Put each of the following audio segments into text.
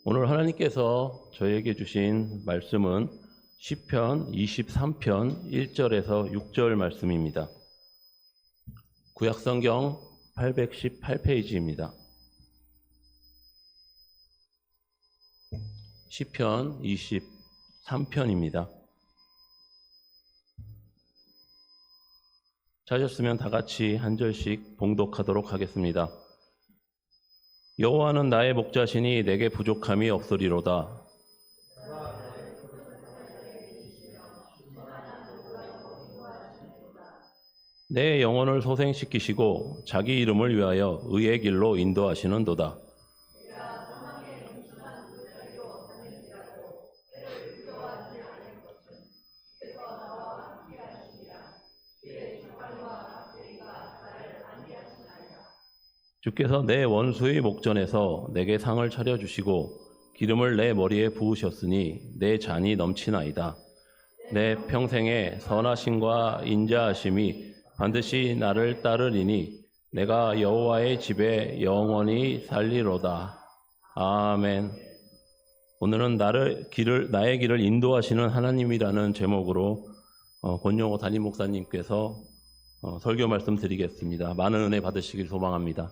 오늘 하나님께서 저에게 주신 말씀은 시편 23편 1절에서 6절 말씀입니다. 구약성경 818페이지입니다. 시편 23편입니다. 찾으셨으면 다 같이 한 절씩 봉독하도록 하겠습니다. 여호와는 나의 목자시니 내게 부족함이 없으리로다. 내 영혼을 소생시키시고 자기 이름을 위하여 의의 길로 인도하시는도다. 주께서 내 원수의 목전에서 내게 상을 차려주시고 기름을 내 머리에 부으셨으니 내 잔이 넘치나이다. 내 평생에 선하심과 인자하심이 반드시 나를 따르리니 내가 여호와의 집에 영원히 살리로다. 아멘. 오늘은 나의 길을 인도하시는 하나님이라는 제목으로 권용호 담임 목사님께서 설교 말씀 드리겠습니다. 많은 은혜 받으시길 소망합니다.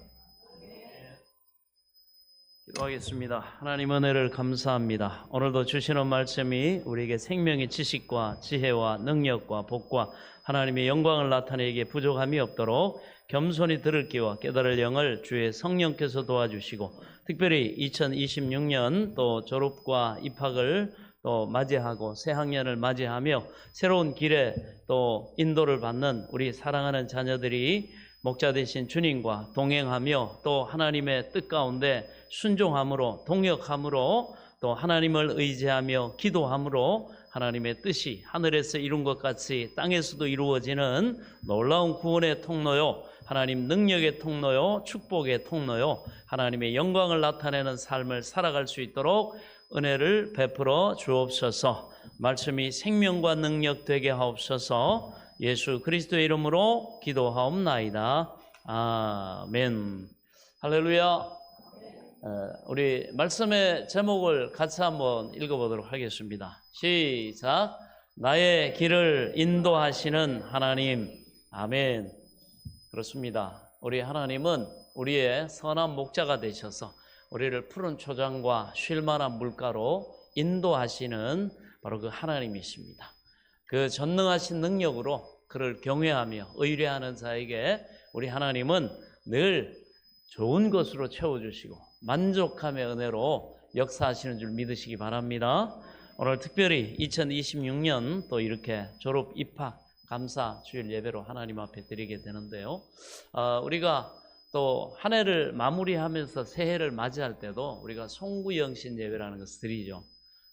기도하겠습니다. 하나님 은혜를 감사합니다. 오늘도 주시는 말씀이 우리에게 생명의 지식과 지혜와 능력과 복과 하나님의 영광을 나타내기에 부족함이 없도록 겸손히 들을 귀와 깨달을 영을 주의 성령께서 도와주시고, 특별히 2026년 또 졸업과 입학을 또 맞이하고 새 학년을 맞이하며 새로운 길에 또 인도를 받는 우리 사랑하는 자녀들이 목자 되신 주님과 동행하며 또 하나님의 뜻 가운데 순종함으로, 동역함으로, 또 하나님을 의지하며 기도함으로 하나님의 뜻이 하늘에서 이룬 것 같이 땅에서도 이루어지는 놀라운 구원의 통로요, 하나님 능력의 통로요, 축복의 통로요, 하나님의 영광을 나타내는 삶을 살아갈 수 있도록 은혜를 베풀어 주옵소서. 말씀이 생명과 능력 되게 하옵소서. 예수 그리스도의 이름으로 기도하옵나이다. 아멘. 할렐루야. 우리 말씀의 제목을 같이 한번 읽어보도록 하겠습니다. 시작. 나의 길을 인도하시는 하나님. 아멘. 그렇습니다. 우리 하나님은 우리의 선한 목자가 되셔서 우리를 푸른 초장과 쉴만한 물가로 인도하시는 바로 그 하나님이십니다. 그 전능하신 능력으로 그를 경외하며 의뢰하는 자에게 우리 하나님은 늘 좋은 것으로 채워주시고 만족함의 은혜로 역사하시는 줄 믿으시기 바랍니다. 오늘 특별히 2026년 또 이렇게 졸업 입학 감사 주일 예배로 하나님 앞에 드리게 되는데요. 우리가 또 한 해를 마무리하면서 새해를 맞이할 때도 우리가 송구영신 예배라는 것을 드리죠.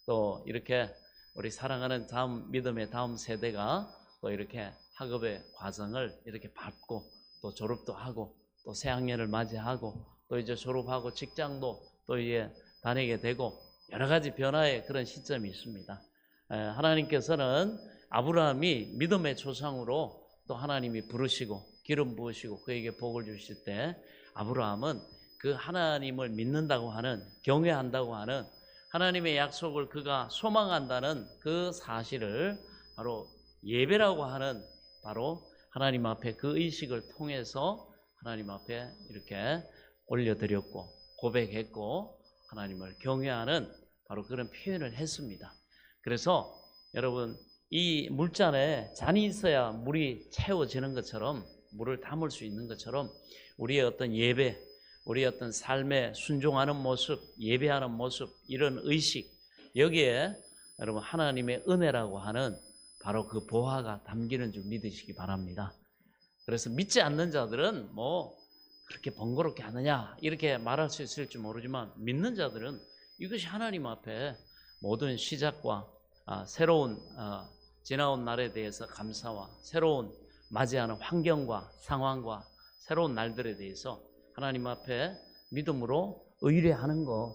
또 이렇게 우리 사랑하는 다음 믿음의 다음 세대가 또 이렇게 학업의 과정을 이렇게 밟고 또 졸업도 하고 또 새학년을 맞이하고 또 이제 졸업하고 직장도 또 이제 다니게 되고 여러 가지 변화의 그런 시점이 있습니다. 하나님께서는 아브라함이 믿음의 조상으로 또 하나님이 부르시고 기름 부으시고 그에게 복을 주실 때 아브라함은 그 하나님을 믿는다고 하는, 경외한다고 하는 하나님의 약속을 그가 소망한다는 그 사실을 바로 예배라고 하는, 바로 하나님 앞에 그 의식을 통해서 하나님 앞에 이렇게 올려드렸고 고백했고 하나님을 경외하는 바로 그런 표현을 했습니다. 그래서 여러분, 이 물잔에 잔이 있어야 물이 채워지는 것처럼, 물을 담을 수 있는 것처럼 우리의 어떤 예배, 우리의 어떤 삶에 순종하는 모습, 예배하는 모습, 이런 의식, 여기에 여러분 하나님의 은혜라고 하는 바로 그 보화가 담기는 줄 믿으시기 바랍니다. 그래서 믿지 않는 자들은 뭐 그렇게 번거롭게 하느냐 이렇게 말할 수 있을지 모르지만, 믿는 자들은 이것이 하나님 앞에 모든 시작과 새로운 지나온 날에 대해서 감사와 새로운 맞이하는 환경과 상황과 새로운 날들에 대해서 하나님 앞에 믿음으로 의뢰하는 거,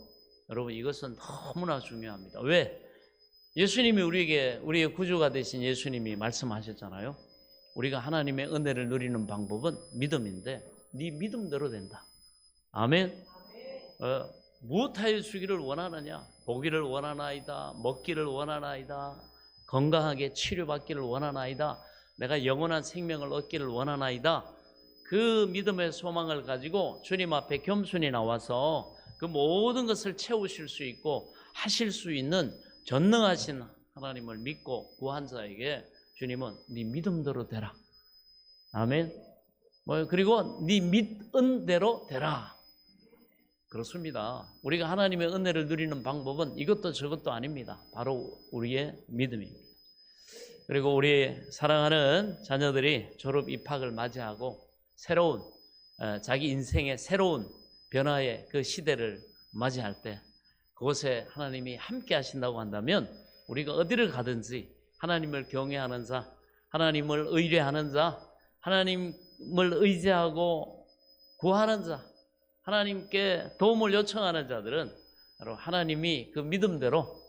여러분 이것은 너무나 중요합니다. 왜? 예수님이 우리의 구주가 되신 예수님이 말씀하셨잖아요. 우리가 하나님의 은혜를 누리는 방법은 믿음인데 네 믿음대로 된다. 아멘. 무엇하여 주기를 원하느냐? 보기를 원하나이다. 먹기를 원하나이다. 건강하게 치료받기를 원하나이다. 내가 영원한 생명을 얻기를 원하나이다. 그 믿음의 소망을 가지고 주님 앞에 겸손히 나와서 그 모든 것을 채우실 수 있고 하실 수 있는 전능하신 하나님을 믿고 구한 자에게 주님은 네 믿음대로 되라. 아멘. 그리고 네 믿은 대로 되라. 그렇습니다. 우리가 하나님의 은혜를 누리는 방법은 이것도 저것도 아닙니다. 바로 우리의 믿음입니다. 그리고 우리 사랑하는 자녀들이 졸업 입학을 맞이하고 새로운 자기 인생의 새로운 변화의 그 시대를 맞이할 때 그곳에 하나님이 함께 하신다고 한다면 우리가 어디를 가든지 하나님을 경외하는 자, 하나님을 의뢰하는 자, 하나님을 의지하고 구하는 자, 하나님께 도움을 요청하는 자들은 바로 하나님이 그 믿음대로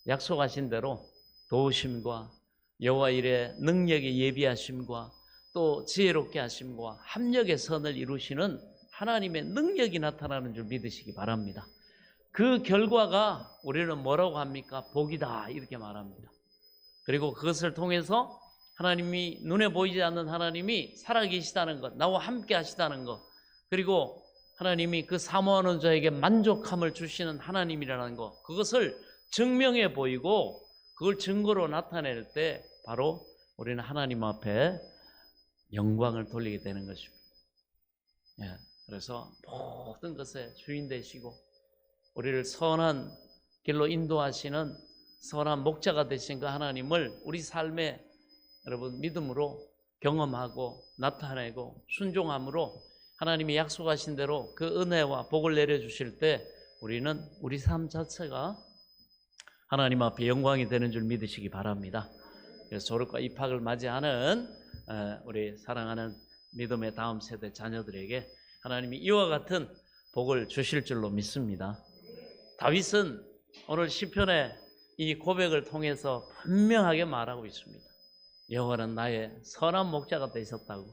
약속하신 대로 도우심과 여호와 일의 능력의 예비하심과 또 지혜롭게 하심과 합력의 선을 이루시는 하나님의 능력이 나타나는 줄 믿으시기 바랍니다. 그 결과가 우리는 뭐라고 합니까? 복이다 이렇게 말합니다. 그리고 그것을 통해서 하나님이 눈에 보이지 않는 하나님이 살아계시다는 것, 나와 함께 하시다는 것, 그리고 하나님이 그 사모하는 자에게 만족함을 주시는 하나님이라는 것, 그것을 증명해 보이고 그걸 증거로 나타낼 때 바로 우리는 하나님 앞에 영광을 돌리게 되는 것입니다. 그래서 모든 것의 주인 되시고 우리를 선한 길로 인도하시는 선한 목자가 되신 그 하나님을 우리 삶에 여러분 믿음으로 경험하고 나타내고 순종함으로 하나님이 약속하신 대로 그 은혜와 복을 내려주실 때 우리는 우리 삶 자체가 하나님 앞에 영광이 되는 줄 믿으시기 바랍니다. 그래서 졸업과 입학을 맞이하는 우리 사랑하는 믿음의 다음 세대 자녀들에게 하나님이 이와 같은 복을 주실 줄로 믿습니다. 다윗은 오늘 시편의 이 고백을 통해서 분명하게 말하고 있습니다. 여호와는 나의 선한 목자가 되셨다고,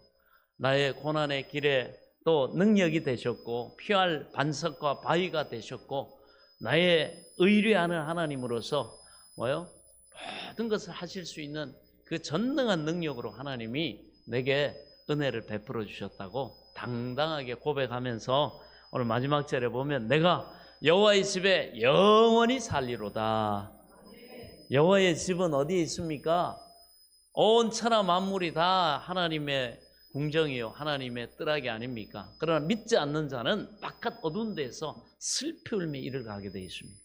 나의 고난의 길에 또 능력이 되셨고 피할 반석과 바위가 되셨고 나의 의뢰하는 하나님으로서 모든 것을 하실 수 있는 그 전능한 능력으로 하나님이 내게 은혜를 베풀어 주셨다고 당당하게 고백하면서 오늘 마지막 절에 보면 내가 여호와의 집에 영원히 살리로다. 여호와의 집은 어디에 있습니까? 온 천하 만물이 다 하나님의 궁정이요 하나님의 뜰하기 아닙니까? 그러나 믿지 않는 자는 바깥 어두운 데서 슬피 울며 이를 가게 되어 있습니다.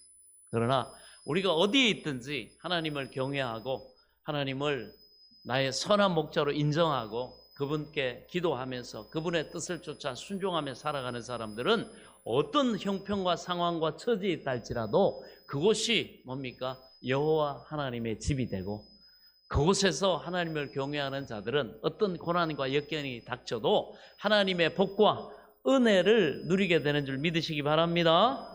그러나 우리가 어디에 있든지 하나님을 경외하고 하나님을 나의 선한 목자로 인정하고 그분께 기도하면서 그분의 뜻을 쫓아 순종하며 살아가는 사람들은 어떤 형편과 상황과 처지에 있다 할지라도 그곳이 뭡니까? 여호와 하나님의 집이 되고 그곳에서 하나님을 경외하는 자들은 어떤 고난과 역경이 닥쳐도 하나님의 복과 은혜를 누리게 되는 줄 믿으시기 바랍니다.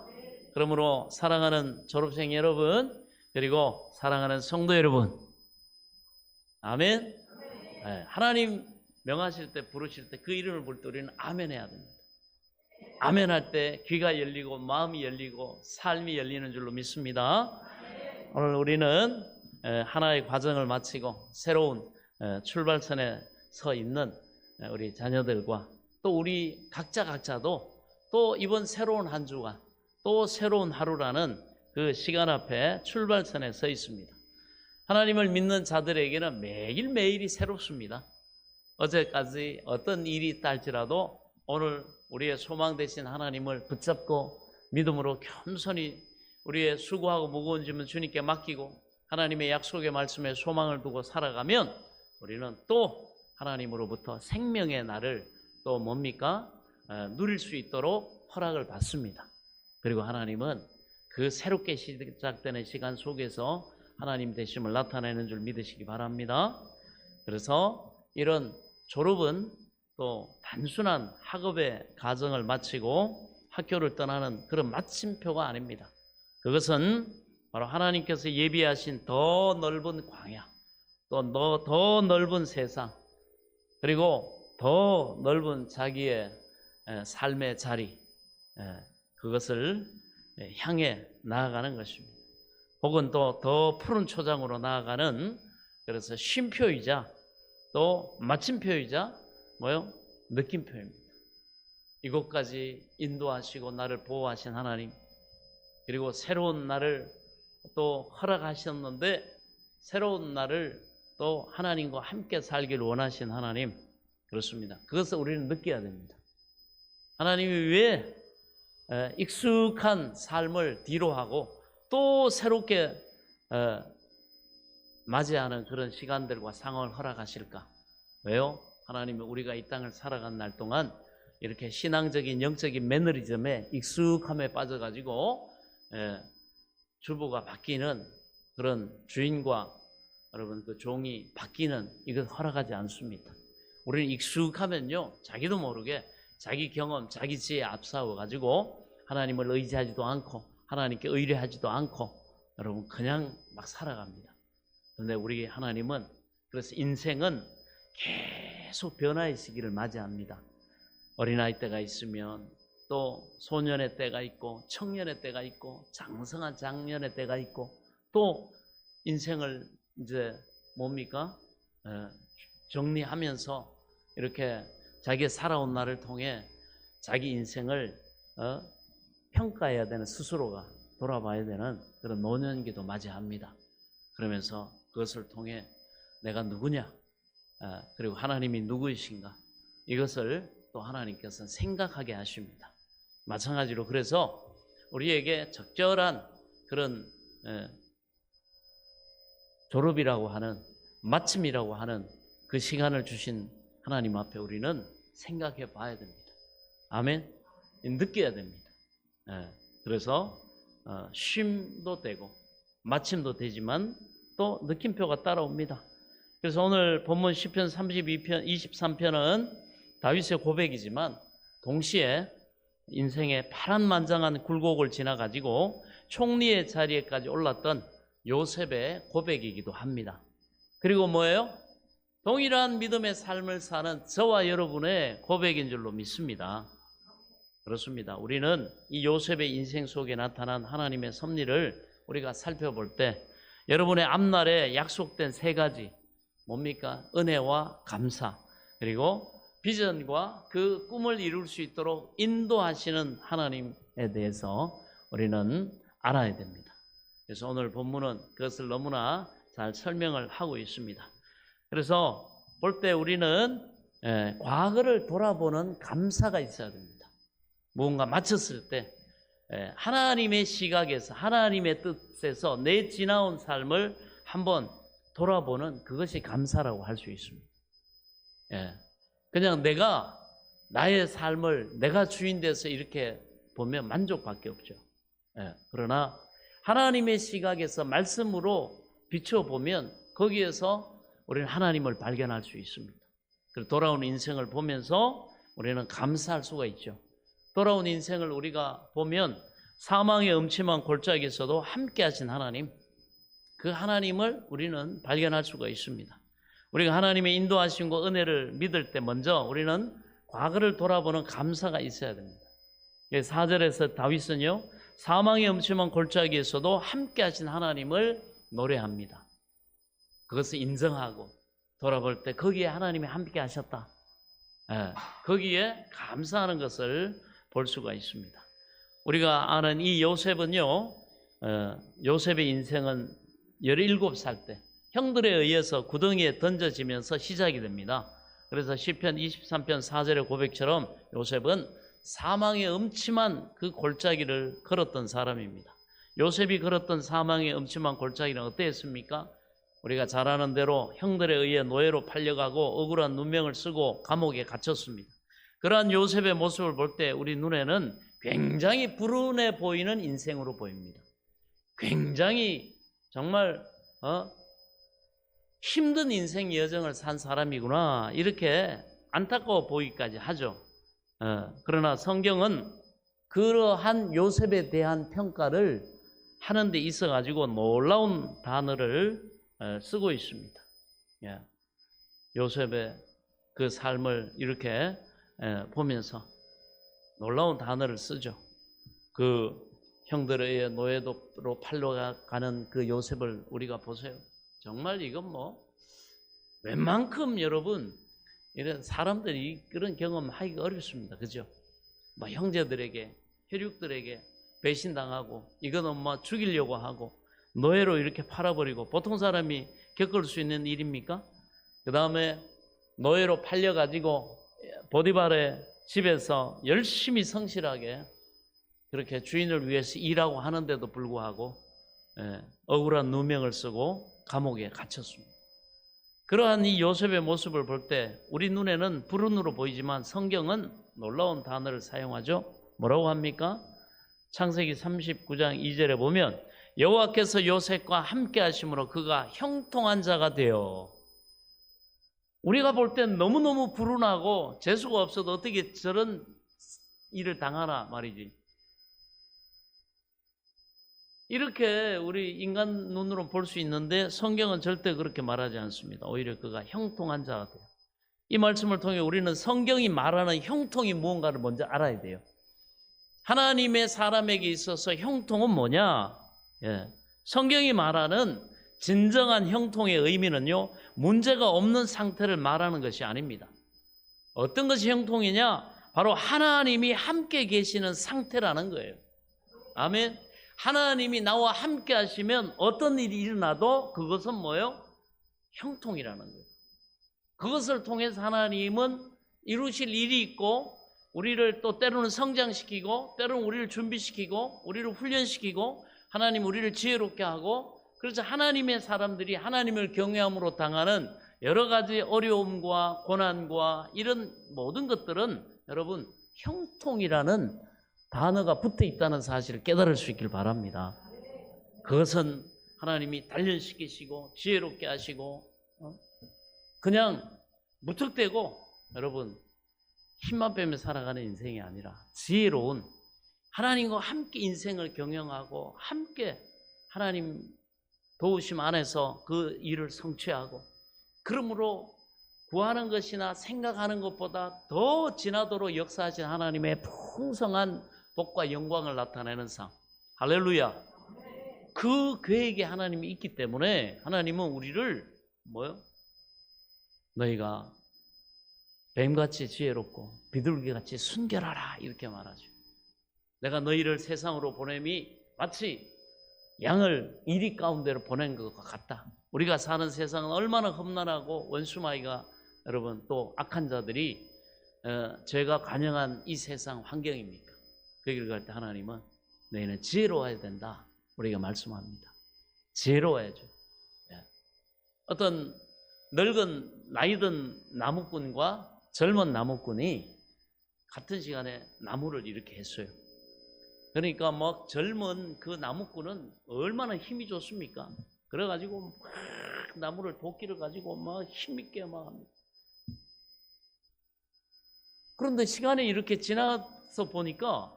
그러므로 사랑하는 졸업생 여러분 그리고 사랑하는 성도 여러분, 아멘. 하나님 명하실 때 부르실 때 그 이름을 부를 때 우리는 아멘 해야 됩니다. 아멘 할 때 귀가 열리고 마음이 열리고 삶이 열리는 줄로 믿습니다. 오늘 우리는 하나의 과정을 마치고 새로운 출발선에 서 있는 우리 자녀들과 또 우리 각자도 또 이번 새로운 한 주간 또 새로운 하루라는 그 시간 앞에 출발선에 서 있습니다. 하나님을 믿는 자들에게는 매일매일이 새롭습니다. 어제까지 어떤 일이 있다 할지라도 오늘 우리의 소망 되신 하나님을 붙잡고 믿음으로 겸손히 우리의 수고하고 무거운 짐은 주님께 맡기고 하나님의 약속의 말씀에 소망을 두고 살아가면 우리는 또 하나님으로부터 생명의 날을 또 뭡니까? 누릴 수 있도록 허락을 받습니다. 그리고 하나님은 그 새롭게 시작되는 시간 속에서 하나님 되심을 나타내는 줄 믿으시기 바랍니다. 그래서 이런 졸업은 또 단순한 학업의 과정을 마치고 학교를 떠나는 그런 마침표가 아닙니다. 그것은 바로 하나님께서 예비하신 더 넓은 광야, 또 더 넓은 세상, 그리고 더 넓은 자기의 삶의 자리, 그것을 향해 나아가는 것입니다. 혹은 또 더 푸른 초장으로 나아가는, 그래서 쉼표이자 또 마침표이자 뭐요? 느낌표입니다. 이곳까지 인도하시고 나를 보호하신 하나님, 그리고 새로운 날을 또 허락하셨는데 새로운 날을 또 하나님과 함께 살기를 원하신 하나님, 그렇습니다. 그것을 우리는 느껴야 됩니다. 하나님이 왜 익숙한 삶을 뒤로 하고 또 새롭게 맞이하는 그런 시간들과 상황을 허락하실까? 왜요? 하나님은 우리가 이 땅을 살아간 날 동안 이렇게 신앙적인 영적인 매너리즘에 익숙함에 빠져가지고 주부가 바뀌는 그런 주인과 여러분 그 종이 바뀌는, 이건 허락하지 않습니다. 우리는 익숙하면요, 자기도 모르게 자기 경험, 자기 지혜에 앞서워 가지고 하나님을 의지하지도 않고 하나님께 의뢰하지도 않고 여러분 그냥 막 살아갑니다. 그런데 우리 하나님은, 그래서 인생은 계속 변화의 시기를 맞이합니다. 어린아이 때가 있으면 또 소년의 때가 있고 청년의 때가 있고 장성한 장년의 때가 있고, 또 인생을 이제 뭡니까? 정리하면서 이렇게 자기의 살아온 날을 통해 자기 인생을 평가해야 되는, 스스로가 돌아봐야 되는 그런 노년기도 맞이합니다. 그러면서 그것을 통해 내가 누구냐, 그리고 하나님이 누구이신가, 이것을 또 하나님께서는 생각하게 하십니다. 마찬가지로 그래서 우리에게 적절한 그런 졸업이라고 하는, 마침이라고 하는 그 시간을 주신 하나님 앞에 우리는 생각해 봐야 됩니다. 아멘. 느껴야 됩니다. 그래서 쉼도 되고 마침도 되지만 또 느낌표가 따라옵니다. 그래서 오늘 본문 시편 32편 23편은 다윗의 고백이지만 동시에 인생의 파란만장한 굴곡을 지나가지고 총리의 자리에까지 올랐던 요셉의 고백이기도 합니다. 그리고 뭐예요? 동일한 믿음의 삶을 사는 저와 여러분의 고백인 줄로 믿습니다. 그렇습니다. 우리는 이 요셉의 인생 속에 나타난 하나님의 섭리를 우리가 살펴볼 때 여러분의 앞날에 약속된 세 가지, 뭡니까? 은혜와 감사, 그리고 비전과 그 꿈을 이룰 수 있도록 인도하시는 하나님에 대해서 우리는 알아야 됩니다. 그래서 오늘 본문은 그것을 너무나 잘 설명을 하고 있습니다. 그래서 볼 때 우리는 과거를 돌아보는 감사가 있어야 됩니다. 무언가 마쳤을 때 하나님의 시각에서, 하나님의 뜻에서 내 지나온 삶을 한번 돌아보는, 그것이 감사라고 할 수 있습니다. 그냥 내가 나의 삶을 내가 주인 돼서 이렇게 보면 만족밖에 없죠. 그러나 하나님의 시각에서 말씀으로 비춰보면 거기에서 우리는 하나님을 발견할 수 있습니다. 그리고 돌아온 인생을 보면서 우리는 감사할 수가 있죠. 돌아온 인생을 우리가 보면 사망의 음침한 골짜기에서도 함께 하신 하나님, 그 하나님을 우리는 발견할 수가 있습니다. 우리가 하나님의 인도하심과 은혜를 믿을 때 먼저 우리는 과거를 돌아보는 감사가 있어야 됩니다. 4절에서 다윗은요, 사망의 음침한 골짜기에서도 함께 하신 하나님을 노래합니다. 그것을 인정하고 돌아볼 때 거기에 하나님이 함께 하셨다, 거기에 감사하는 것을 볼 수가 있습니다. 우리가 아는 이 요셉은요, 요셉의 인생은 17살 때 형들에 의해서 구덩이에 던져지면서 시작이 됩니다. 그래서 시편 23편 4절의 고백처럼 요셉은 사망의 음침한 그 골짜기를 걸었던 사람입니다. 요셉이 걸었던 사망의 음침한 골짜기는 어땠습니까? 우리가 잘 아는 대로 형들에 의해 노예로 팔려가고 억울한 누명을 쓰고 감옥에 갇혔습니다. 그러한 요셉의 모습을 볼 때 우리 눈에는 굉장히 불운해 보이는 인생으로 보입니다. 굉장히 정말 힘든 인생 여정을 산 사람이구나, 이렇게 안타까워 보이기까지 하죠. 그러나 성경은 그러한 요셉에 대한 평가를 하는 데 있어 가지고 놀라운 단어를 쓰고 있습니다. 요셉의 그 삶을 이렇게 보면서 놀라운 단어를 쓰죠. 그 형들의 노예도로 팔려가는 그 요셉을 우리가 보세요. 정말 이건 뭐 웬만큼 여러분 이런 사람들이 그런 경험 하기가 어렵습니다. 그죠? 뭐 형제들에게 혈육들에게 배신당하고 이거는 뭐 죽이려고 하고 노예로 이렇게 팔아버리고 보통 사람이 겪을 수 있는 일입니까? 그 다음에 노예로 팔려가지고 보디발의 집에서 열심히 성실하게 그렇게 주인을 위해서 일하고 하는데도 불구하고 억울한 누명을 쓰고 감옥에 갇혔습니다. 그러한 이 요셉의 모습을 볼 때 우리 눈에는 불운으로 보이지만 성경은 놀라운 단어를 사용하죠. 뭐라고 합니까? 창세기 39장 2절에 보면 여호와께서 요셉과 함께 하심으로 그가 형통한 자가 되어. 우리가 볼 땐 너무너무 불운하고 재수가 없어도 어떻게 저런 일을 당하나 말이지. 이렇게 우리 인간 눈으로 볼 수 있는데 성경은 절대 그렇게 말하지 않습니다. 오히려 그가 형통한 자가 돼요. 이 말씀을 통해 우리는 성경이 말하는 형통이 무언가를 먼저 알아야 돼요. 하나님의 사람에게 있어서 형통은 뭐냐? 성경이 말하는 진정한 형통의 의미는요, 문제가 없는 상태를 말하는 것이 아닙니다. 어떤 것이 형통이냐? 바로 하나님이 함께 계시는 상태라는 거예요. 아멘. 하나님이 나와 함께 하시면 어떤 일이 일어나도 그것은 뭐예요? 형통이라는 거예요. 그것을 통해서 하나님은 이루실 일이 있고 우리를 또 때로는 성장시키고 때로는 우리를 준비시키고 우리를 훈련시키고 하나님 우리를 지혜롭게 하고 그래서 하나님의 사람들이 하나님을 경외함으로 당하는 여러 가지 어려움과 고난과 이런 모든 것들은 여러분 형통이라는 단어가 붙어 있다는 사실을 깨달을 수 있길 바랍니다. 그것은 하나님이 단련시키시고 지혜롭게 하시고 그냥 무턱대고 여러분 힘만 빼며 살아가는 인생이 아니라 지혜로운 하나님과 함께 인생을 경영하고 함께 하나님 도우심 안에서 그 일을 성취하고 그러므로 구하는 것이나 생각하는 것보다 더 지나도록 역사하신 하나님의 풍성한 복과 영광을 나타내는 삶. 할렐루야. 그 계획에 하나님이 있기 때문에 하나님은 우리를 뭐요? 너희가 뱀같이 지혜롭고 비둘기같이 순결하라 이렇게 말하죠. 내가 너희를 세상으로 보냄이 마치 양을 이리 가운데로 보낸 것과 같다. 우리가 사는 세상은 얼마나 험난하고 원수마귀가 여러분 또 악한 자들이 죄가 관영한 이 세상 환경입니까? 그 길을 갈 때 하나님은 너희는 지혜로워야 된다. 우리가 말씀합니다. 지혜로워야죠. 어떤 늙은 나이든 나무꾼과 젊은 나무꾼이 같은 시간에 나무를 이렇게 했어요. 그러니까 막 젊은 그 나무꾼은 얼마나 힘이 좋습니까? 그래가지고 막 나무를 도끼를 가지고 막 힘있게 막 합니다. 그런데 시간이 이렇게 지나서 보니까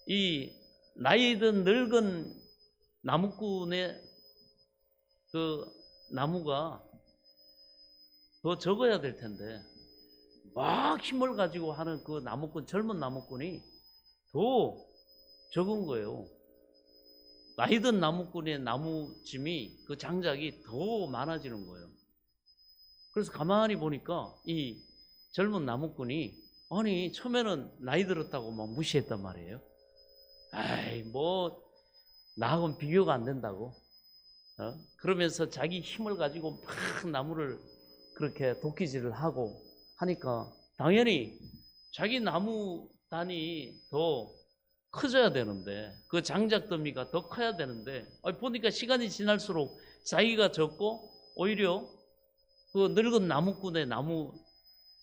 이 나이든 늙은 나무꾼의 그 나무가 더 적어야 될 텐데 막 힘을 가지고 하는 그 나무꾼 젊은 나무꾼이 더 적은 거예요. 나이든 나무꾼의 나무짐이 그 장작이 더 많아지는 거예요. 그래서 가만히 보니까 이 젊은 나무꾼이 아니 처음에는 나이 들었다고 막 무시했단 말이에요. 아이 뭐 나하고는 비교가 안 된다고. 그러면서 자기 힘을 가지고 막 나무를 그렇게 도끼질을 하고 하니까 당연히 자기 나무 단이 더 커져야 되는데 그 장작 더미가 더 커야 되는데 보니까 시간이 지날수록 자기가 적고 오히려 그 늙은 나무꾼의 나무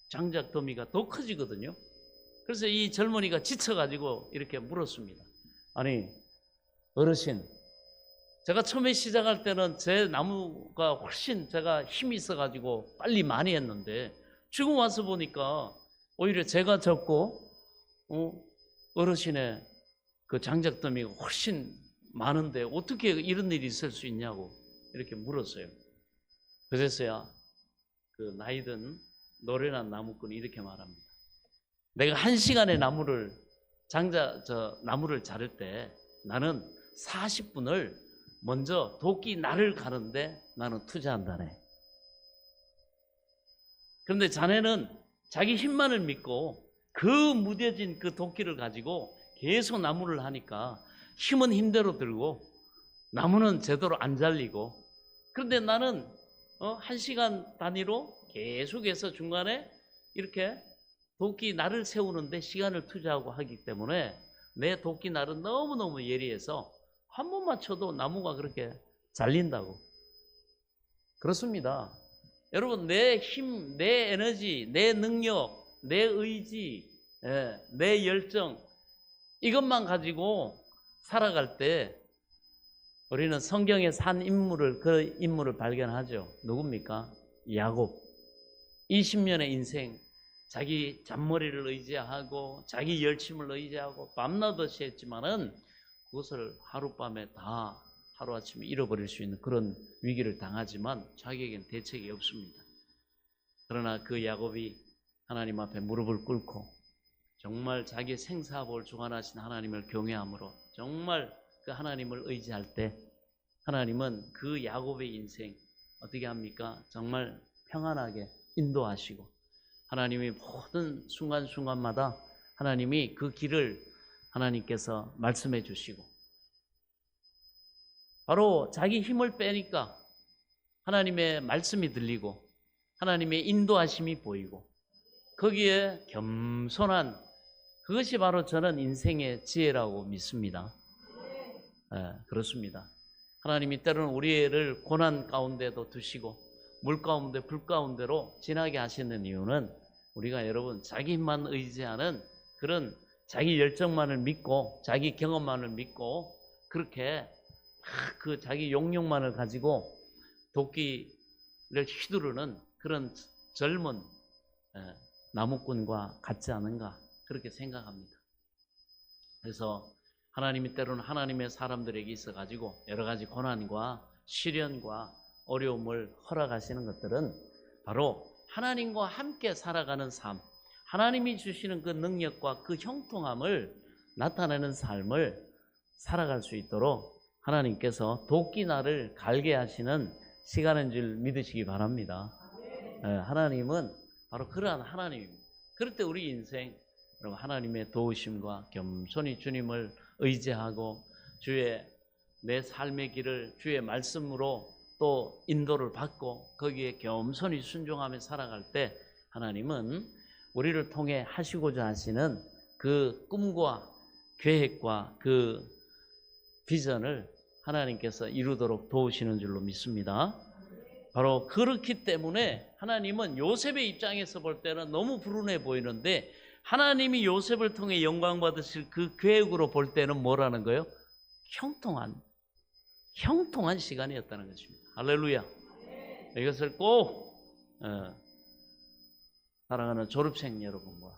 장작 더미가 더 커지거든요. 그래서 이 젊은이가 지쳐가지고 이렇게 물었습니다. 아니 어르신, 제가 처음에 시작할 때는 제 나무가 훨씬 제가 힘이 있어가지고 빨리 많이 했는데 지금 와서 보니까 오히려 제가 적고 어르신의 그 장작더미가 훨씬 많은데 어떻게 이런 일이 있을 수 있냐고 이렇게 물었어요. 그래서야 그 나이든 노련한 나무꾼이 이렇게 말합니다. 내가 1시간의 나무를 나무를 자를 때 나는 40분을 먼저 도끼 날을 가는데 나는 투자한다네. 그런데 자네는 자기 힘만을 믿고 그 무뎌진 그 도끼를 가지고 계속 나무를 하니까 힘은 힘대로 들고 나무는 제대로 안 잘리고, 그런데 나는 1시간 단위로 계속해서 중간에 이렇게 도끼 날을 세우는데 시간을 투자하고 하기 때문에 내 도끼 날은 너무너무 예리해서 한 번만 쳐도 나무가 그렇게 잘린다고. 그렇습니다. 여러분, 내 힘, 내 에너지, 내 능력, 내 의지, 내 열정, 이것만 가지고 살아갈 때 우리는 성경의 산 인물을, 그 인물을 발견하죠. 누굽니까? 야곱. 20년의 인생, 자기 잔머리를 의지하고 자기 열심을 의지하고 밤낮없이 했지만은 그것을 하룻밤에 다 하루아침에 잃어버릴 수 있는 그런 위기를 당하지만 자기에겐 대책이 없습니다. 그러나 그 야곱이 하나님 앞에 무릎을 꿇고 정말 자기 생사복을 주관하신 하나님을 경외함으로 정말 그 하나님을 의지할 때 하나님은 그 야곱의 인생 어떻게 합니까? 정말 평안하게 인도하시고 하나님이 모든 순간순간마다 하나님이 그 길을 하나님께서 말씀해 주시고, 바로 자기 힘을 빼니까 하나님의 말씀이 들리고 하나님의 인도하심이 보이고 거기에 겸손한, 그것이 바로 저는 인생의 지혜라고 믿습니다. 그렇습니다. 하나님이 때로는 우리를 고난 가운데도 두시고 물 가운데 불 가운데로 지나게 하시는 이유는 우리가 여러분 자기 힘만 의지하는 그런 자기 열정만을 믿고 자기 경험만을 믿고 그렇게 그 자기 용력만을 가지고 도끼를 휘두르는 그런 젊은 나무꾼과 같지 않은가 그렇게 생각합니다. 그래서 하나님이 때로는 하나님의 사람들에게 있어가지고 여러 가지 고난과 시련과 어려움을 허락하시는 것들은 바로 하나님과 함께 살아가는 삶, 하나님이 주시는 그 능력과 그 형통함을 나타내는 삶을 살아갈 수 있도록 하나님께서 도끼날을 갈게 하시는 시간인 줄 믿으시기 바랍니다. 하나님은 바로 그러한 하나님입니다. 그럴 때 우리 인생 여러분 하나님의 도우심과 겸손히 주님을 의지하고 주의 내 삶의 길을 주의 말씀으로 또 인도를 받고 거기에 겸손히 순종하며 살아갈 때 하나님은 우리를 통해 하시고자 하시는 그 꿈과 계획과 그 비전을 하나님께서 이루도록 도우시는 줄로 믿습니다. 바로 그렇기 때문에 하나님은 요셉의 입장에서 볼 때는 너무 불운해 보이는데 하나님이 요셉을 통해 영광 받으실 그 계획으로 볼 때는 뭐라는 거예요? 형통한 시간이었다는 것입니다. 할렐루야. 이것을 꼭 사랑하는 졸업생 여러분과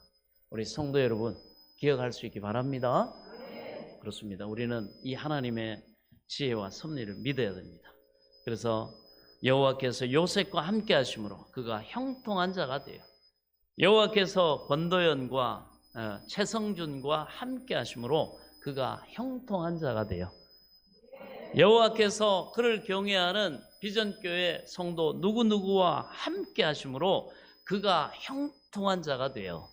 우리 성도 여러분 기억할 수 있기 바랍니다. 그렇습니다. 우리는 이 하나님의 지혜와 섭리를 믿어야 됩니다. 그래서 여호와께서 요셉과 함께 하심으로 그가 형통한 자가 돼요. 여호와께서 권도연과 최성준과 함께 하심으로 그가 형통한 자가 돼요. 여호와께서 그를 경외하는 비전교회 성도 누구누구와 함께 하심으로 그가 형통한 자가 돼요.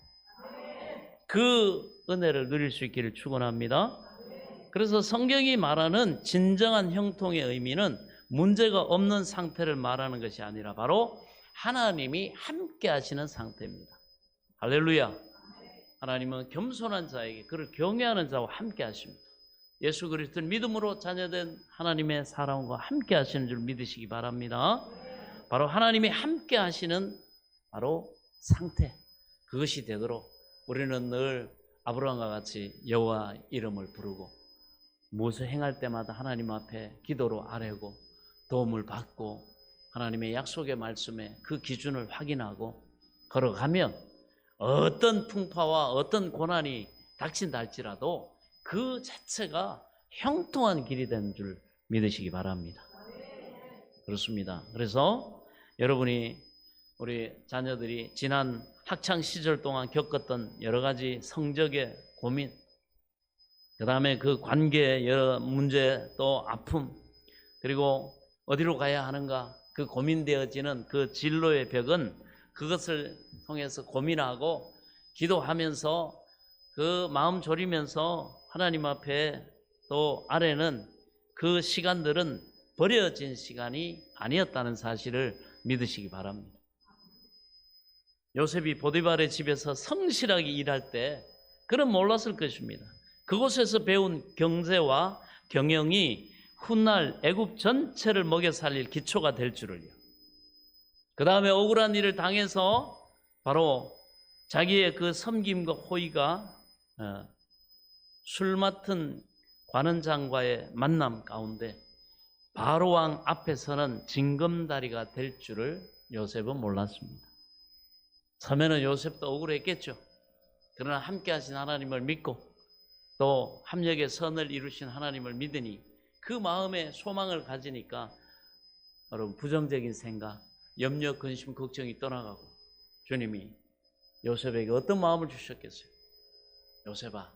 그 은혜를 누릴 수 있기를 축원합니다. 그래서 성경이 말하는 진정한 형통의 의미는 문제가 없는 상태를 말하는 것이 아니라 바로 하나님이 함께 하시는 상태입니다. 할렐루야. 하나님은 겸손한 자에게 그를 경외하는 자와 함께 하십니다. 예수 그리스도는 믿음으로 자녀된 하나님의 사랑과 함께 하시는 줄 믿으시기 바랍니다. 바로 하나님이 함께 하시는 바로 상태, 그것이 되도록 우리는 늘 아브라함과 같이 여호와 이름을 부르고 무엇을 행할 때마다 하나님 앞에 기도로 아뢰고 도움을 받고 하나님의 약속의 말씀에 그 기준을 확인하고 걸어가면 어떤 풍파와 어떤 고난이 닥친다 할지라도 그 자체가 형통한 길이 되는 줄 믿으시기 바랍니다. 그렇습니다. 그래서 여러분이 우리 자녀들이 지난 학창 시절 동안 겪었던 여러 가지 성적의 고민, 그 다음에 그 관계 여러 문제 또 아픔 그리고 어디로 가야 하는가 그 고민되어지는 그 진로의 벽은 그것을 통해서 고민하고 기도하면서 그 마음 졸이면서 하나님 앞에 또 아래는 그 시간들은 버려진 시간이 아니었다는 사실을 믿으시기 바랍니다. 요셉이 보디발의 집에서 성실하게 일할 때 그는 몰랐을 것입니다. 그곳에서 배운 경제와 경영이 훗날 애굽 전체를 먹여 살릴 기초가 될 줄을요. 그 다음에 억울한 일을 당해서 바로 자기의 그 섬김과 호의가 술 맡은 관원장과의 만남 가운데 바로왕 앞에서는 징검다리가 될 줄을 요셉은 몰랐습니다. 처음에는 요셉도 억울했겠죠. 그러나 함께 하신 하나님을 믿고 또 합력의 선을 이루신 하나님을 믿으니 그 마음에 소망을 가지니까 여러분 부정적인 생각, 염려, 근심, 걱정이 떠나가고 주님이 요셉에게 어떤 마음을 주셨겠어요? 요셉아,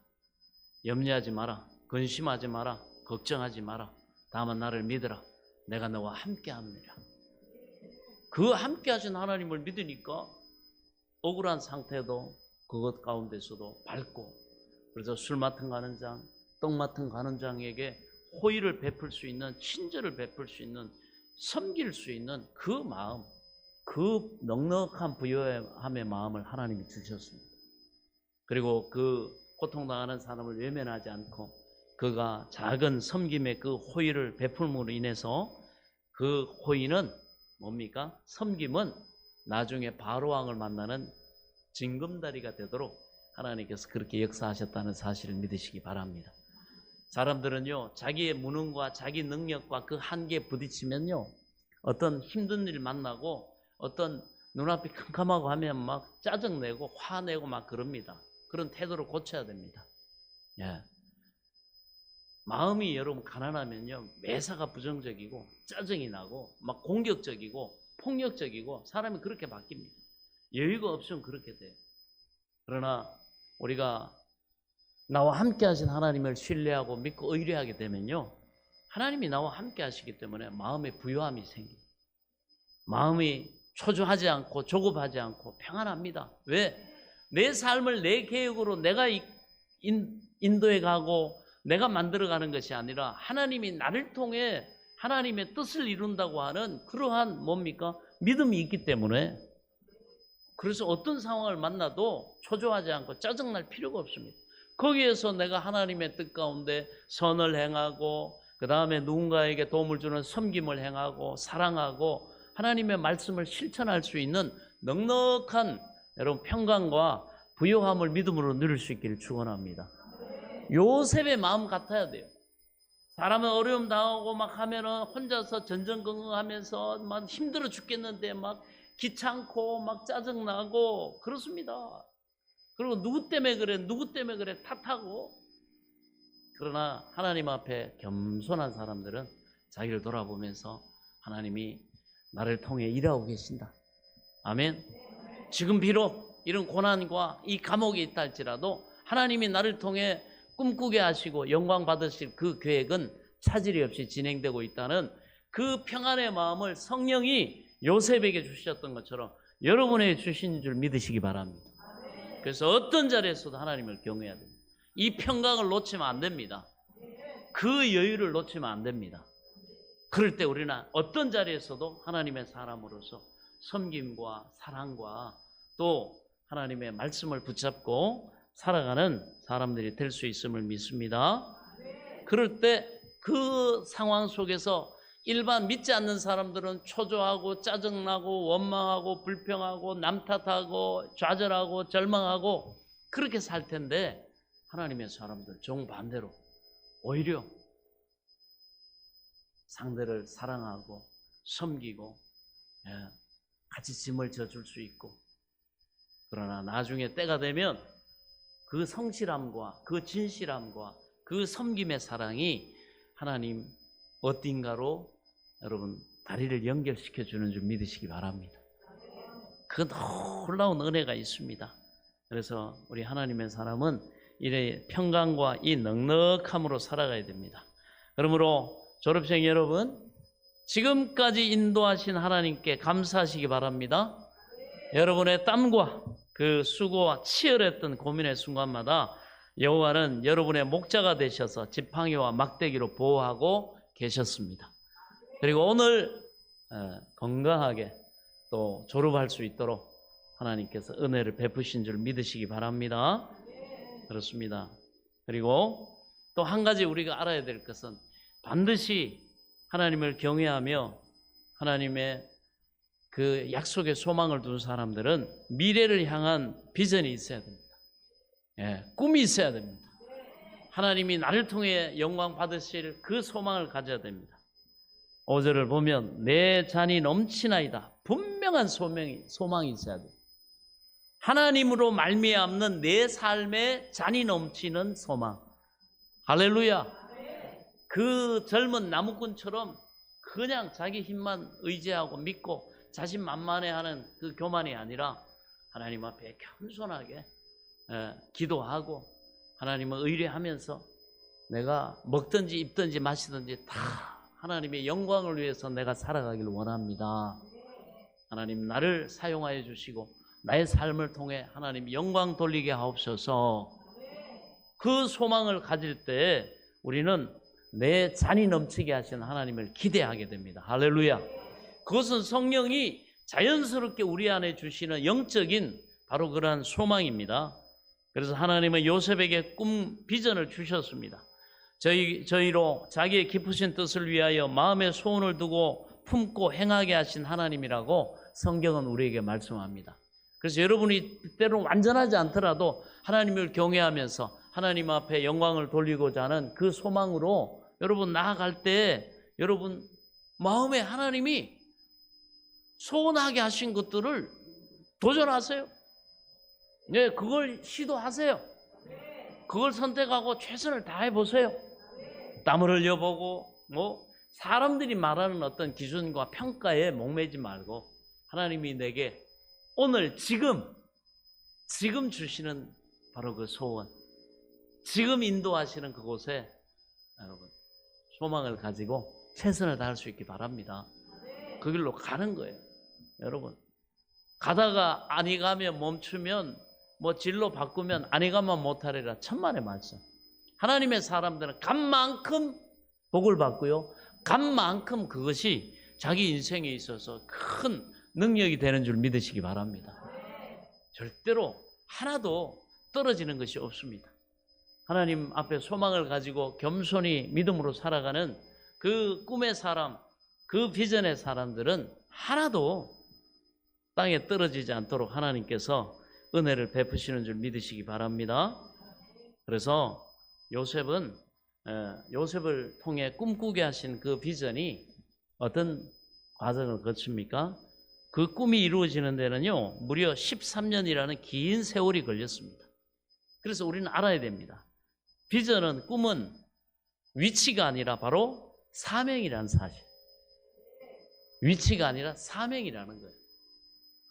염려하지 마라, 근심하지 마라, 걱정하지 마라. 다만 나를 믿으라. 내가 너와 함께합니다. 그 함께하신 하나님을 믿으니까 억울한 상태도 그것 가운데서도 밝고 그래서 술 맡은 관원장, 떡 맡은 관원장에게 호의를 베풀 수 있는 친절을 베풀 수 있는 섬길 수 있는 그 마음 그 넉넉한 부요함의 마음을 하나님이 주셨습니다. 그리고 그 고통당하는 사람을 외면하지 않고 그가 작은 섬김의 그 호의를 베풀므로 인해서 그 호의는 뭡니까? 섬김은 나중에 바로왕을 만나는 징검다리가 되도록 하나님께서 그렇게 역사하셨다는 사실을 믿으시기 바랍니다. 사람들은요 자기의 무능과 자기 능력과 그 한계에 부딪히면요 어떤 힘든 일 만나고 어떤 눈앞이 캄캄하고 하면 막 짜증내고 화내고 막 그럽니다. 그런 태도를 고쳐야 됩니다. 예. 마음이 여러분 가난하면요 매사가 부정적이고 짜증이 나고 막 공격적이고 폭력적이고 사람이 그렇게 바뀝니다. 여유가 없으면 그렇게 돼요. 그러나 우리가 나와 함께 하신 하나님을 신뢰하고 믿고 의뢰하게 되면요 하나님이 나와 함께 하시기 때문에 마음에 부요함이 생깁니다. 마음이 초조하지 않고 조급하지 않고 평안합니다. 왜? 내 삶을 내 계획으로 내가 인도해 가고 내가 만들어가는 것이 아니라 하나님이 나를 통해 하나님의 뜻을 이룬다고 하는 그러한 뭡니까? 믿음이 있기 때문에 그래서 어떤 상황을 만나도 초조하지 않고 짜증날 필요가 없습니다. 거기에서 내가 하나님의 뜻 가운데 선을 행하고 그 다음에 누군가에게 도움을 주는 섬김을 행하고 사랑하고 하나님의 말씀을 실천할 수 있는 넉넉한 여러분 평강과 부요함을 믿음으로 누릴 수 있기를 축원합니다. 요셉의 마음 같아야 돼요. 사람은 어려움 당하고 막 하면은 혼자서 전전긍긍하면서 막 힘들어 죽겠는데 막 귀찮고 막 짜증나고 그렇습니다. 그리고 누구 때문에 그래 탓하고 그러나 하나님 앞에 겸손한 사람들은 자기를 돌아보면서 하나님이 나를 통해 일하고 계신다. 아멘. 지금 비록 이런 고난과 이 감옥에 있다 할지라도 하나님이 나를 통해 꿈꾸게 하시고 영광 받으실 그 계획은 차질이 없이 진행되고 있다는 그 평안의 마음을 성령이 요셉에게 주셨던 것처럼 여러분에게 주신 줄 믿으시기 바랍니다. 그래서 어떤 자리에서도 하나님을 경외해야 됩니다. 이 평강을 놓치면 안 됩니다. 그 여유를 놓치면 안 됩니다. 그럴 때 우리는 어떤 자리에서도 하나님의 사람으로서 섬김과 사랑과 또 하나님의 말씀을 붙잡고 살아가는 사람들이 될 수 있음을 믿습니다. 그럴 때 그 상황 속에서 일반 믿지 않는 사람들은 초조하고 짜증나고 원망하고 불평하고 남 탓하고 좌절하고 절망하고 그렇게 살 텐데 하나님의 사람들 정반대로 오히려 상대를 사랑하고 섬기고 같이 짐을 져줄 수 있고 그러나 나중에 때가 되면 그 성실함과 그 진실함과 그 섬김의 사랑이 하나님 어딘가로 여러분 다리를 연결시켜 주는 줄 믿으시기 바랍니다. 그 놀라운 은혜가 있습니다. 그래서 우리 하나님의 사람은 이 평강과 이 넉넉함으로 살아가야 됩니다. 그러므로 졸업생 여러분, 지금까지 인도하신 하나님께 감사하시기 바랍니다. 여러분의 땀과 그 수고와 치열했던 고민의 순간마다 여호와는 여러분의 목자가 되셔서 지팡이와 막대기로 보호하고 계셨습니다. 그리고 오늘 건강하게 또 졸업할 수 있도록 하나님께서 은혜를 베푸신 줄 믿으시기 바랍니다. 그렇습니다. 그리고 또 한 가지 우리가 알아야 될 것은 반드시 하나님을 경외하며 하나님의 그 약속의 소망을 둔 사람들은 미래를 향한 비전이 있어야 됩니다. 꿈이 있어야 됩니다. 하나님이 나를 통해 영광 받으실 그 소망을 가져야 됩니다. 5절을 보면 내 잔이 넘치나이다. 분명한 소망이 있어야 돼요. 하나님으로 말미암는 내 삶에 잔이 넘치는 소망. 할렐루야. 그 젊은 나무꾼처럼 그냥 자기 힘만 의지하고 믿고 자신만만해하는 그 교만이 아니라 하나님 앞에 겸손하게 기도하고 하나님을 의뢰하면서 내가 먹든지 입든지 마시든지 다 하나님의 영광을 위해서 내가 살아가기를 원합니다. 하나님 나를 사용하여 주시고 나의 삶을 통해 하나님 영광 돌리게 하옵소서. 그 소망을 가질 때 우리는 내 잔이 넘치게 하신 하나님을 기대하게 됩니다. 할렐루야. 그것은 성령이 자연스럽게 우리 안에 주시는 영적인 바로 그러한 소망입니다. 그래서 하나님은 요셉에게 비전을 주셨습니다. 저희로 자기의 깊으신 뜻을 위하여 마음의 소원을 두고 품고 행하게 하신 하나님이라고 성경은 우리에게 말씀합니다. 그래서 여러분이 때로는 완전하지 않더라도 하나님을 경외하면서 하나님 앞에 영광을 돌리고자 하는 그 소망으로 여러분 나아갈 때 여러분 마음에 하나님이 소원하게 하신 것들을 도전하세요. 네, 그걸 시도하세요. 그걸 선택하고 최선을 다해 보세요. 땀을 흘려보고 사람들이 말하는 어떤 기준과 평가에 목매지 말고 하나님이 내게 오늘 지금 주시는 바로 그 소원, 지금 인도하시는 그곳에 여러분 소망을 가지고 최선을 다할 수 있기 바랍니다. 그 길로 가는 거예요. 여러분 가다가 아니 가면 멈추면 진로 바꾸면 아니 가면 못하리라 천만의 말씀. 하나님의 사람들은 간 만큼 복을 받고요, 간 만큼 그것이 자기 인생에 있어서 큰 능력이 되는 줄 믿으시기 바랍니다. 절대로 하나도 떨어지는 것이 없습니다. 하나님 앞에 소망을 가지고 겸손히 믿음으로 살아가는 그 꿈의 사람, 그 비전의 사람들은 하나도 땅에 떨어지지 않도록 하나님께서 은혜를 베푸시는 줄 믿으시기 바랍니다. 그래서 요셉을 통해 꿈꾸게 하신 그 비전이 어떤 과정을 거칩니까? 그 꿈이 이루어지는 데는요 무려 13년이라는 긴 세월이 걸렸습니다. 그래서 우리는 알아야 됩니다. 비전은, 꿈은 위치가 아니라 바로 사명이라는 사실. 위치가 아니라 사명이라는 거예요.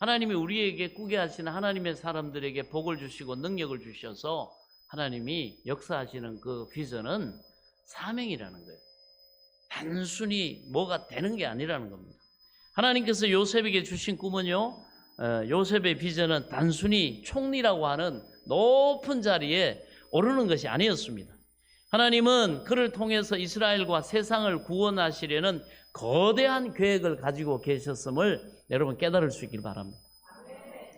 하나님이 우리에게 꾸게 하시는 하나님의 사람들에게 복을 주시고 능력을 주셔서 하나님이 역사하시는 그 비전은 사명이라는 거예요. 단순히 뭐가 되는 게 아니라는 겁니다. 하나님께서 요셉에게 주신 꿈은요, 요셉의 비전은 단순히 총리라고 하는 높은 자리에 오르는 것이 아니었습니다. 하나님은 그를 통해서 이스라엘과 세상을 구원하시려는 거대한 계획을 가지고 계셨음을 여러분 깨달을 수 있길 바랍니다.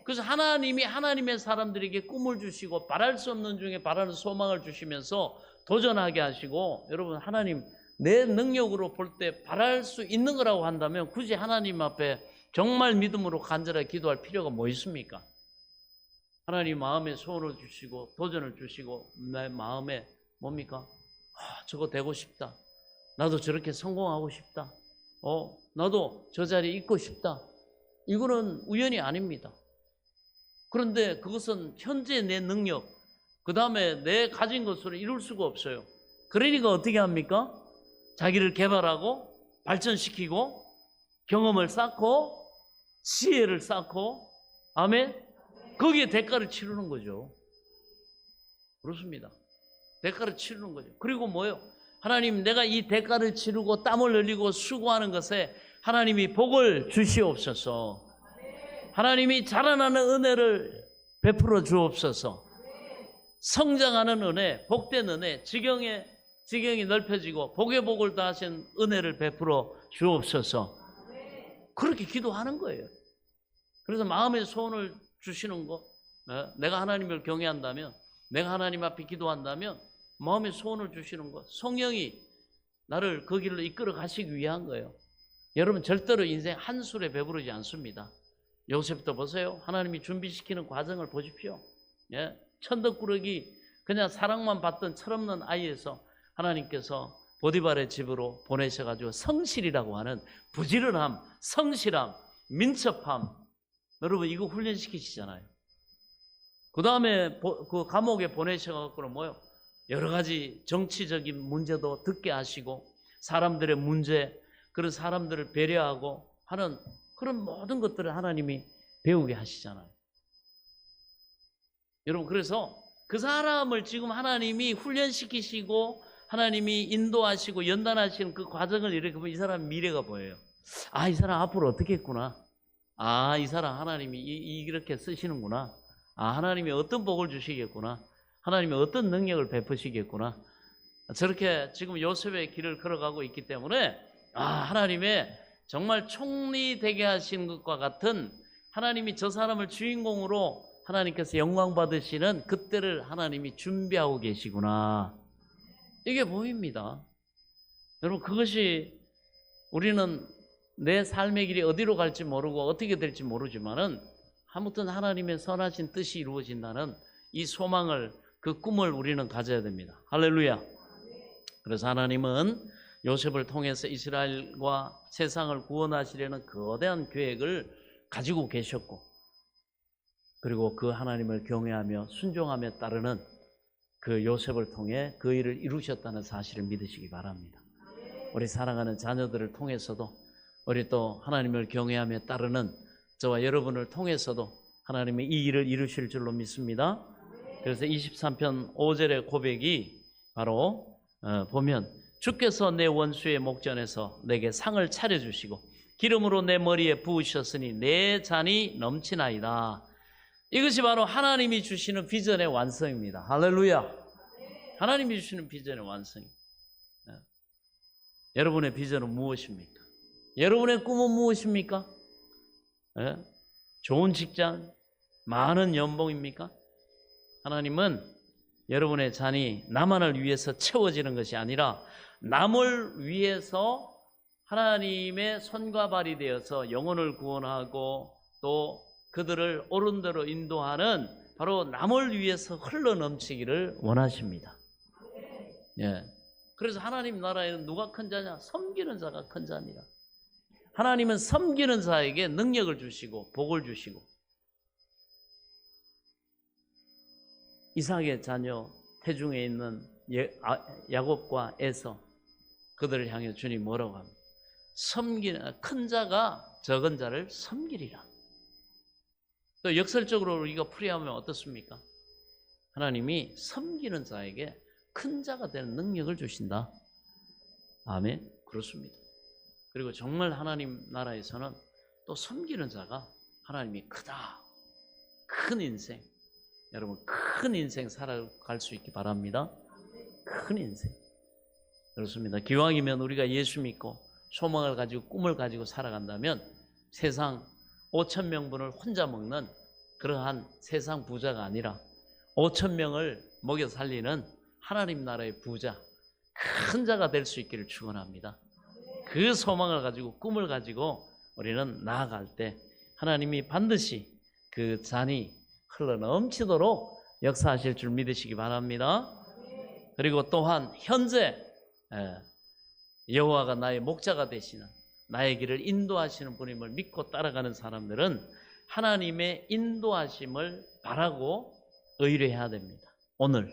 그래서 하나님이 하나님의 사람들에게 꿈을 주시고 바랄 수 없는 중에 바라는 소망을 주시면서 도전하게 하시고, 여러분 하나님 내 능력으로 볼 때 바랄 수 있는 거라고 한다면 굳이 하나님 앞에 정말 믿음으로 간절하게 기도할 필요가 뭐 있습니까? 하나님 마음에 소원을 주시고 도전을 주시고 내 마음에 뭡니까? 저거 되고 싶다. 나도 저렇게 성공하고 싶다. 나도 저 자리에 있고 싶다. 이거는 우연이 아닙니다. 그런데 그것은 현재 내 능력, 그 다음에 내 가진 것으로 이룰 수가 없어요. 그러니까 어떻게 합니까? 자기를 개발하고 발전시키고 경험을 쌓고 지혜를 쌓고, 아멘? 거기에 대가를 치르는 거죠. 그렇습니다. 대가를 치르는 거죠. 그리고 뭐요? 하나님, 내가 이 대가를 치르고 땀을 흘리고 수고하는 것에 하나님이 복을 주시옵소서. 하나님이 자라나는 은혜를 베풀어 주옵소서. 성장하는 은혜, 복된 은혜, 지경이 넓혀지고 복의 복을 다하신 은혜를 베풀어 주옵소서. 그렇게 기도하는 거예요. 그래서 마음의 소원을 주시는 거, 내가 하나님을 경외한다면, 내가 하나님 앞에 기도한다면 마음의 소원을 주시는 거, 성령이 나를 그 길로 이끌어 가시기 위한 거예요. 여러분, 절대로 인생 한술에 배부르지 않습니다. 요셉도 보세요. 하나님이 준비시키는 과정을 보십시오. 예? 천덕꾸러기 그냥 사랑만 받던 철없는 아이에서 하나님께서 보디발의 집으로 보내셔가지고 성실이라고 하는 부지런함, 성실함, 민첩함, 여러분 이거 훈련시키시잖아요. 그 다음에 그 감옥에 보내셔가지고 뭐요? 여러 가지 정치적인 문제도 듣게 하시고 사람들의 문제, 그런 사람들을 배려하고 하는 그런 모든 것들을 하나님이 배우게 하시잖아요. 여러분, 그래서 그 사람을 지금 하나님이 훈련시키시고 하나님이 인도하시고 연단하시는 그 과정을 이렇게 보면 이 사람 미래가 보여요. 아, 이 사람 앞으로 어떻게 했구나. 아, 이 사람 하나님이 이렇게 쓰시는구나. 아, 하나님이 어떤 복을 주시겠구나. 하나님이 어떤 능력을 베푸시겠구나. 저렇게 지금 요셉의 길을 걸어가고 있기 때문에 하나님의 정말 총리 되게 하신 것과 같은 하나님이 저 사람을 주인공으로 하나님께서 영광 받으시는 그때를 하나님이 준비하고 계시구나. 이게 보입니다. 여러분, 그것이 우리는 내 삶의 길이 어디로 갈지 모르고 어떻게 될지 모르지만은 아무튼 하나님의 선하신 뜻이 이루어진다는 이 소망을, 그 꿈을 우리는 가져야 됩니다. 할렐루야. 그래서 하나님은 요셉을 통해서 이스라엘과 세상을 구원하시려는 거대한 계획을 가지고 계셨고, 그리고 그 하나님을 경외하며 순종하며 따르는 그 요셉을 통해 그 일을 이루셨다는 사실을 믿으시기 바랍니다. 우리 사랑하는 자녀들을 통해서도, 우리 또 하나님을 경외하며 따르는 저와 여러분을 통해서도 하나님이 이 일을 이루실 줄로 믿습니다. 그래서 23편 5절의 고백이 바로 보면 주께서 내 원수의 목전에서 내게 상을 차려주시고 기름으로 내 머리에 부으셨으니 내 잔이 넘치나이다. 이것이 바로 하나님이 주시는 비전의 완성입니다. 할렐루야. 하나님이 주시는 비전의 완성입니다. 여러분의 비전은 무엇입니까? 여러분의 꿈은 무엇입니까? 좋은 직장, 많은 연봉입니까? 하나님은 여러분의 잔이 나만을 위해서 채워지는 것이 아니라 남을 위해서 하나님의 손과 발이 되어서 영혼을 구원하고 또 그들을 옳은 대로 인도하는 바로 남을 위해서 흘러넘치기를 원하십니다. 예. 그래서 하나님 나라에는 누가 큰 자냐? 섬기는 자가 큰 자니라. 하나님은 섬기는 자에게 능력을 주시고 복을 주시고, 이삭의 자녀 태중에 있는 야곱과 에서 그들을 향해 주님 뭐라고 합니까? 섬기는 큰 자가 적은 자를 섬기리라. 또 역설적으로 우리가 풀이하면 어떻습니까? 하나님이 섬기는 자에게 큰 자가 되는 능력을 주신다. 아멘. 그렇습니다. 그리고 정말 하나님 나라에서는 또 섬기는 자가 하나님이 크다. 큰 인생. 여러분, 큰 인생 살아갈 수 있기 바랍니다. 큰 인생. 그렇습니다. 기왕이면 우리가 예수 믿고 소망을 가지고 꿈을 가지고 살아간다면 세상 5,000명분을 혼자 먹는 그러한 세상 부자가 아니라 5,000명을 먹여 살리는 하나님 나라의 부자, 큰 자가 될 수 있기를 축원합니다. 그 소망을 가지고 꿈을 가지고 우리는 나아갈 때 하나님이 반드시 그 잔이 흘러넘치도록 역사하실 줄 믿으시기 바랍니다. 그리고 또한 현재 여호와가 나의 목자가 되시는, 나의 길을 인도하시는 분임을 믿고 따라가는 사람들은 하나님의 인도하심을 바라고 의뢰해야 됩니다. 오늘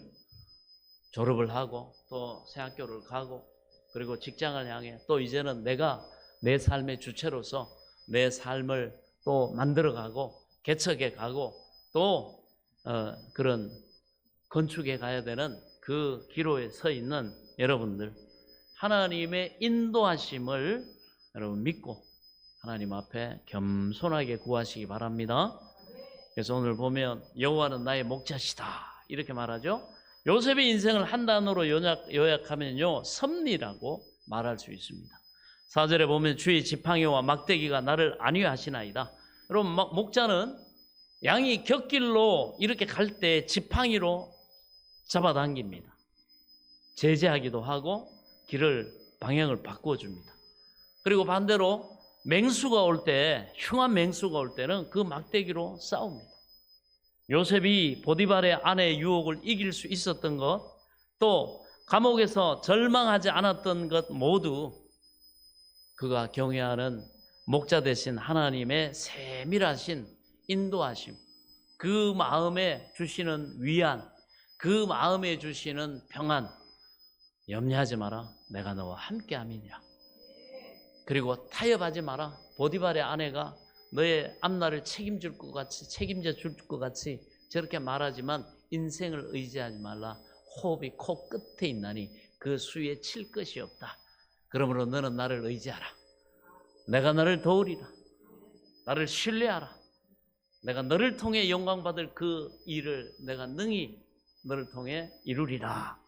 졸업을 하고 또 새학교를 가고 그리고 직장을 향해 또 이제는 내가 내 삶의 주체로서 내 삶을 또 만들어가고 개척해 가고 또 그런 건축해 가야 되는 그 기로에 서 있는 여러분들, 하나님의 인도하심을 여러분 믿고 하나님 앞에 겸손하게 구하시기 바랍니다. 그래서 오늘 보면 여호와는 나의 목자시다 이렇게 말하죠. 요셉의 인생을 한 단어로 요약하면요, 섭리라고 말할 수 있습니다. 4절에 보면 주의 지팡이와 막대기가 나를 안위하시나이다. 여러분, 목자는 양이 곁길로 이렇게 갈 때 지팡이로 잡아당깁니다. 제재하기도 하고 길을 방향을 바꿔줍니다. 그리고 반대로 맹수가 올 때, 흉한 맹수가 올 때는 그 막대기로 싸웁니다. 요셉이 보디발의 아내의 유혹을 이길 수 있었던 것, 또 감옥에서 절망하지 않았던 것 모두 그가 경외하는 목자 되신 하나님의 세밀하신 인도하심, 그 마음에 주시는 위안, 그 마음에 주시는 평안, 염려하지 마라, 내가 너와 함께함이니라. 그리고 타협하지 마라, 보디발의 아내가 너의 앞날을 책임져 줄 것 같이 저렇게 말하지만 인생을 의지하지 말라. 호흡이 코 끝에 있나니 그 수위에 칠 것이 없다. 그러므로 너는 나를 의지하라. 내가 너를 도우리라. 나를 신뢰하라. 내가 너를 통해 영광 받을 그 일을 내가 능히 너를 통해 이루리라.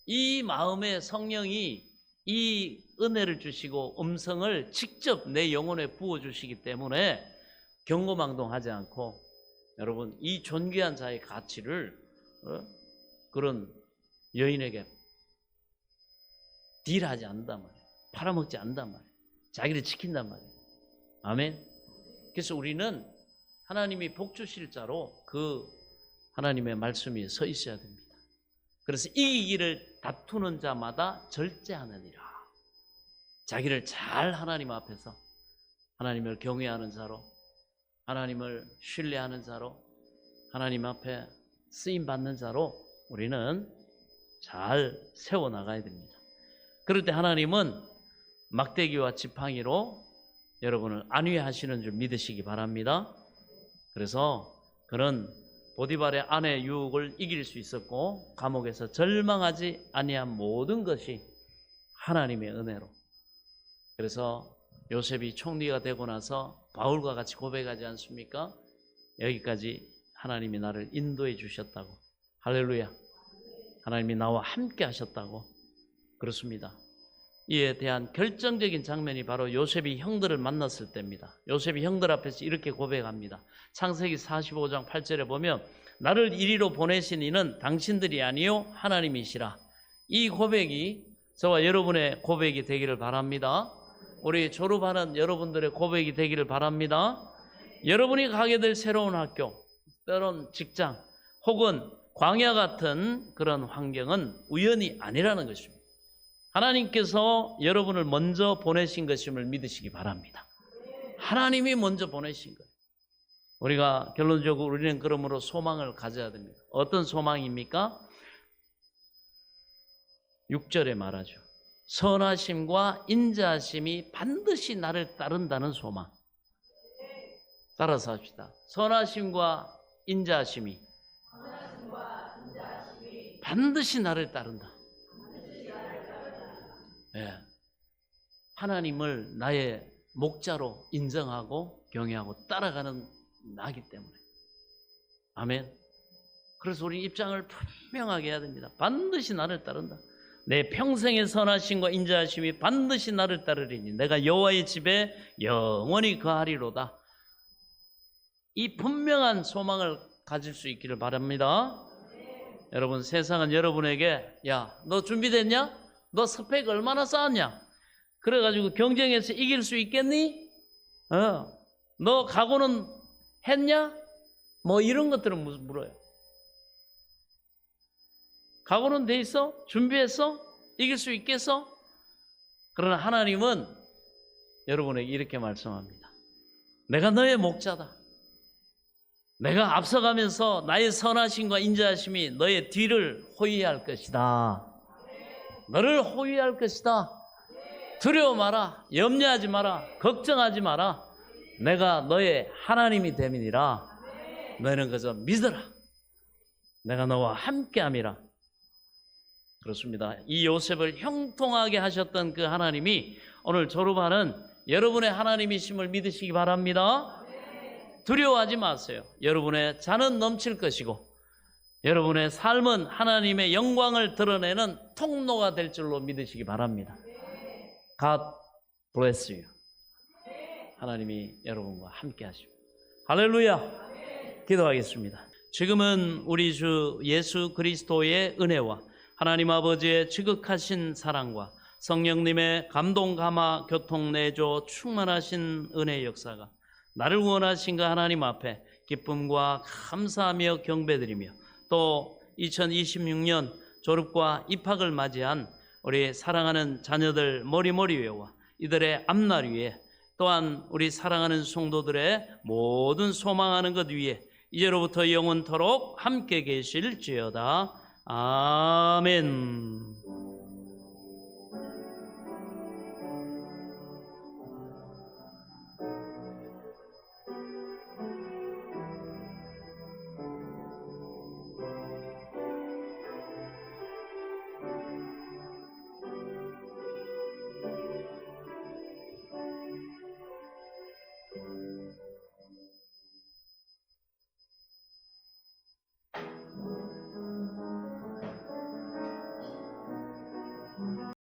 이 마음에 성령이 이 은혜를 주시고 음성을 직접 내 영혼에 부어주시기 때문에 경고망동하지 않고 여러분 이 존귀한 자의 가치를 그런 여인에게 딜하지 않는단 말이에요. 팔아먹지 않는단 말이에요. 자기를 지킨단 말이에요. 아멘. 그래서 우리는 하나님이 복 주실 자로 그 하나님의 말씀이 서 있어야 됩니다. 그래서 이기기를 다투는 자마다 절제하느니라. 자기를 잘 하나님 앞에서 하나님을 경외하는 자로, 하나님을 신뢰하는 자로, 하나님 앞에 쓰임받는 자로 우리는 잘 세워나가야 됩니다. 그럴 때 하나님은 막대기와 지팡이로 여러분을 안위하시는 줄 믿으시기 바랍니다. 그래서 그는 보디발의 아내의 유혹을 이길 수 있었고 감옥에서 절망하지 아니한 모든 것이 하나님의 은혜로. 그래서 요셉이 총리가 되고 나서 바울과 같이 고백하지 않습니까? 여기까지 하나님이 나를 인도해 주셨다고. 할렐루야. 하나님이 나와 함께 하셨다고. 그렇습니다. 이에 대한 결정적인 장면이 바로 요셉이 형들을 만났을 때입니다. 요셉이 형들 앞에서 이렇게 고백합니다. 창세기 45장 8절에 보면 나를 이리로 보내신 이는 당신들이 아니요 하나님이시라. 이 고백이 저와 여러분의 고백이 되기를 바랍니다. 우리 졸업하는 여러분들의 고백이 되기를 바랍니다. 여러분이 가게 될 새로운 학교, 때론 직장 혹은 광야 같은 그런 환경은 우연이 아니라는 것입니다. 하나님께서 여러분을 먼저 보내신 것임을 믿으시기 바랍니다. 하나님이 먼저 보내신 거예요. 우리가 결론적으로 우리는 그러므로 소망을 가져야 됩니다. 어떤 소망입니까? 6절에 말하죠. 선하심과 인자하심이 반드시 나를 따른다는 소망. 따라서 합시다. 선하심과 인자하심이 반드시 나를 따른다. 네. 하나님을 나의 목자로 인정하고 경외하고 따라가는 나기 때문에. 아멘. 그래서 우리 입장을 분명하게 해야 됩니다. 반드시 나를 따른다. 내 평생의 선하심과 인자하심이 반드시 나를 따르리니 내가 여호와의 집에 영원히 거하리로다. 이 분명한 소망을 가질 수 있기를 바랍니다. 여러분, 세상은 여러분에게 야, 너 준비됐냐? 너 스펙 얼마나 쌓았냐? 그래가지고 경쟁에서 이길 수 있겠니? 너 각오는 했냐? 뭐 이런 것들은 물어요. 각오는 돼 있어? 준비했어? 이길 수 있겠어? 그러나 하나님은 여러분에게 이렇게 말씀합니다. 내가 너의 목자다. 내가 앞서가면서 나의 선하심과 인자하심이 너의 뒤를 호위할 것이다. 너를 호위할 것이다. 두려워 마라. 염려하지 마라. 걱정하지 마라. 내가 너의 하나님이 됨이니라. 너희는 그저 믿어라. 내가 너와 함께함이라. 그렇습니다. 이 요셉을 형통하게 하셨던 그 하나님이 오늘 졸업하는 여러분의 하나님이심을 믿으시기 바랍니다. 두려워하지 마세요. 여러분의 잔은 넘칠 것이고 여러분의 삶은 하나님의 영광을 드러내는 통로가 될 줄로 믿으시기 바랍니다. God bless you. 하나님이 여러분과 함께 하시고. 할렐루야. 기도하겠습니다. 지금은 우리 주 예수 그리스도의 은혜와 하나님 아버지의 지극하신 사랑과 성령님의 감동 감화 교통 내조 충만하신 은혜의 역사가 나를 원하신 그 하나님 앞에 기쁨과 감사하며 경배드리며 또 2026년 졸업과 입학을 맞이한 우리 사랑하는 자녀들 머리 위에와 이들의 앞날 위에 또한 우리 사랑하는 성도들의 모든 소망하는 것 위에 이제로부터 영원토록 함께 계실지어다. 아멘.